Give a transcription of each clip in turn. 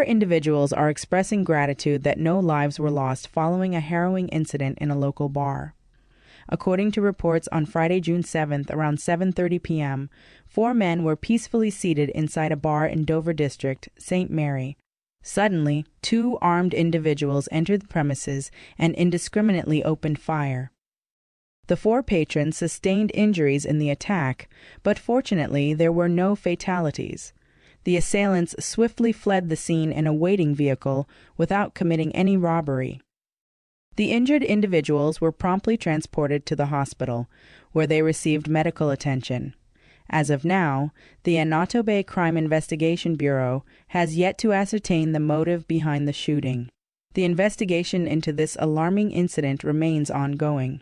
4 individuals are expressing gratitude that no lives were lost following a harrowing incident in a local bar. According to reports on Friday, June 7th, around 7:30 p.m., 4 men were peacefully seated inside a bar in Dover District, St. Mary. Suddenly, 2 armed individuals entered the premises and indiscriminately opened fire. The 4 patrons sustained injuries in the attack, but fortunately there were no fatalities. The assailants swiftly fled the scene in a waiting vehicle without committing any robbery. The injured individuals were promptly transported to the hospital, where they received medical attention. As of now, the Anato Bay Crime Investigation Bureau has yet to ascertain the motive behind the shooting. The investigation into this alarming incident remains ongoing.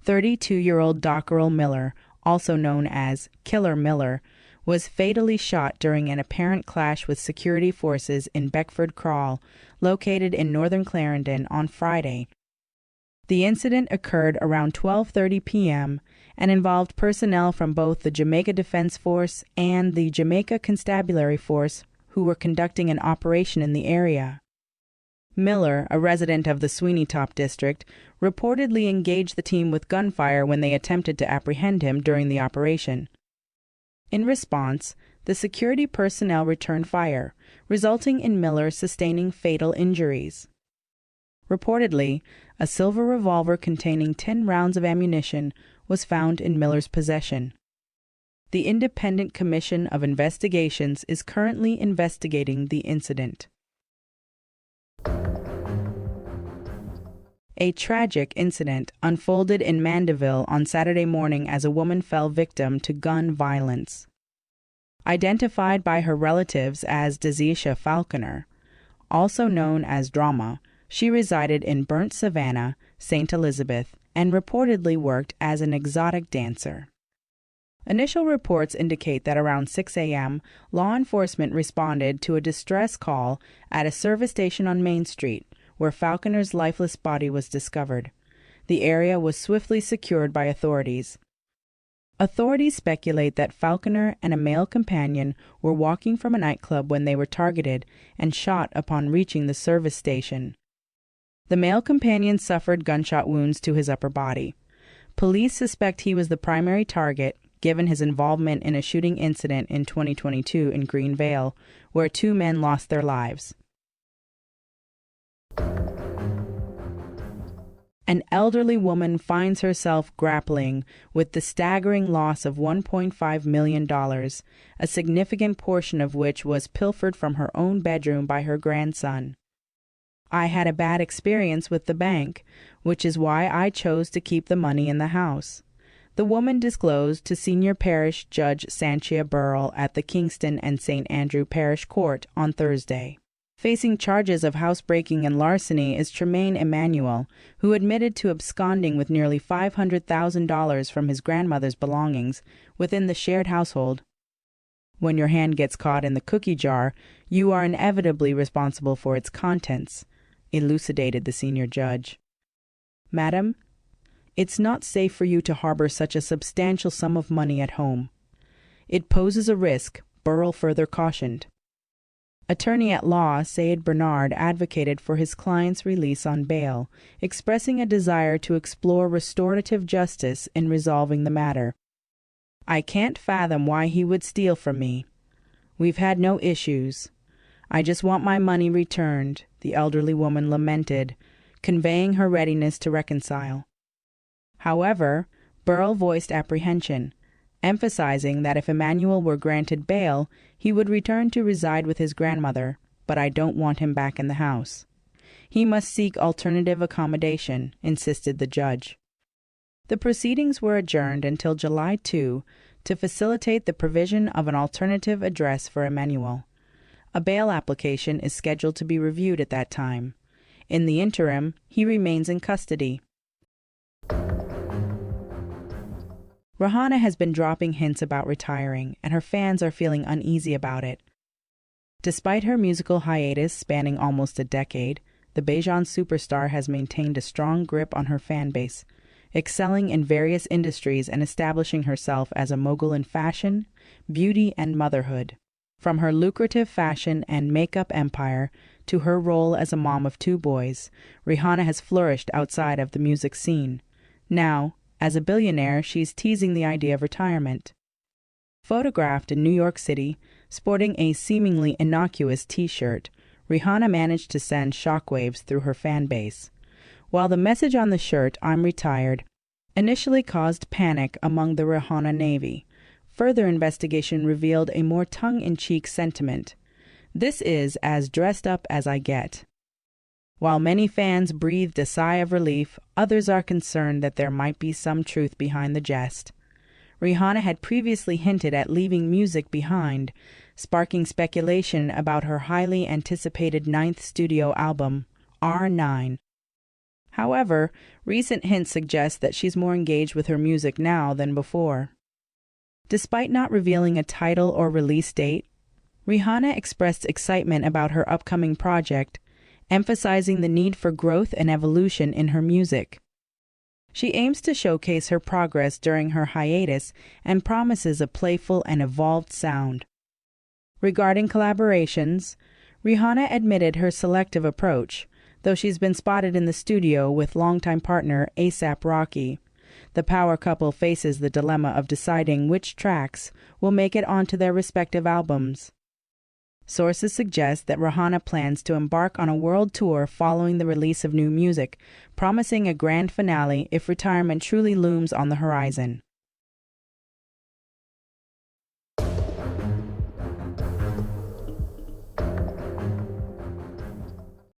32-year-old Dockeral Miller, also known as Killer Miller, was fatally shot during an apparent clash with security forces in Beckford Crawl, located in northern Clarendon, on Friday. The incident occurred around 12:30 p.m. and involved personnel from both the Jamaica Defense Force and the Jamaica Constabulary Force who were conducting an operation in the area. Miller, a resident of the Sweeney Top district, reportedly engaged the team with gunfire when they attempted to apprehend him during the operation. In response, the security personnel returned fire, resulting in Miller sustaining fatal injuries. Reportedly, a silver revolver containing 10 rounds of ammunition was found in Miller's possession. The Independent Commission of Investigations is currently investigating the incident. A tragic incident unfolded in Mandeville on Saturday morning as a woman fell victim to gun violence. Identified by her relatives as Dezisha Falconer, also known as Drama, she resided in Burnt Savannah, St. Elizabeth, and reportedly worked as an exotic dancer. Initial reports indicate that around 6 a.m., law enforcement responded to a distress call at a service station on Main Street, where Falconer's lifeless body was discovered. The area was swiftly secured by authorities. Authorities speculate that Falconer and a male companion were walking from a nightclub when they were targeted and shot upon reaching the service station. The male companion suffered gunshot wounds to his upper body. Police suspect he was the primary target, given his involvement in a shooting incident in 2022 in Green Vale, where 2 men lost their lives. An elderly woman finds herself grappling with the staggering loss of $1.5 million, a significant portion of which was pilfered from her own bedroom by her grandson. I had a bad experience with the bank, which is why I chose to keep the money in the house, the woman disclosed to Senior Parish Judge Sanchia Burrell at the Kingston and St. Andrew Parish Court on Thursday. Facing charges of housebreaking and larceny is Tremaine Emanuel, who admitted to absconding with nearly $500,000 from his grandmother's belongings within the shared household. When your hand gets caught in the cookie jar, you are inevitably responsible for its contents, elucidated the senior judge. Madam, it's not safe for you to harbor such a substantial sum of money at home. It poses a risk, Burrell further cautioned. Attorney-at-law Sayed Bernard advocated for his client's release on bail, expressing a desire to explore restorative justice in resolving the matter. I can't fathom why he would steal from me. We've had no issues. I just want my money returned, the elderly woman lamented, conveying her readiness to reconcile. However, Burrell voiced apprehension, emphasizing that if Emanuel were granted bail, he would return to reside with his grandmother, but I don't want him back in the house. He must seek alternative accommodation, insisted the judge. The proceedings were adjourned until July 2 to facilitate the provision of an alternative address for Emanuel. A bail application is scheduled to be reviewed at that time. In the interim, he remains in custody. Rihanna has been dropping hints about retiring, and her fans are feeling uneasy about it. Despite her musical hiatus spanning almost a decade, the Bajan superstar has maintained a strong grip on her fan base, excelling in various industries and establishing herself as a mogul in fashion, beauty, and motherhood. From her lucrative fashion and makeup empire to her role as a mom of 2 boys, Rihanna has flourished outside of the music scene. Now, as a billionaire, she's teasing the idea of retirement. Photographed in New York City, sporting a seemingly innocuous T-shirt, Rihanna managed to send shockwaves through her fan base. While the message on the shirt, "I'm retired," initially caused panic among the Rihanna Navy, further investigation revealed a more tongue-in-cheek sentiment. "This is as dressed up as I get." While many fans breathed a sigh of relief, others are concerned that there might be some truth behind the jest. Rihanna had previously hinted at leaving music behind, sparking speculation about her highly anticipated 9th studio album, R9. However, recent hints suggest that she's more engaged with her music now than before. Despite not revealing a title or release date, Rihanna expressed excitement about her upcoming project, emphasizing the need for growth and evolution in her music. She aims to showcase her progress during her hiatus and promises a playful and evolved sound. Regarding collaborations, Rihanna admitted her selective approach, though she's been spotted in the studio with longtime partner A$AP Rocky. The power couple faces the dilemma of deciding which tracks will make it onto their respective albums. Sources suggest that Rihanna plans to embark on a world tour following the release of new music, promising a grand finale if retirement truly looms on the horizon.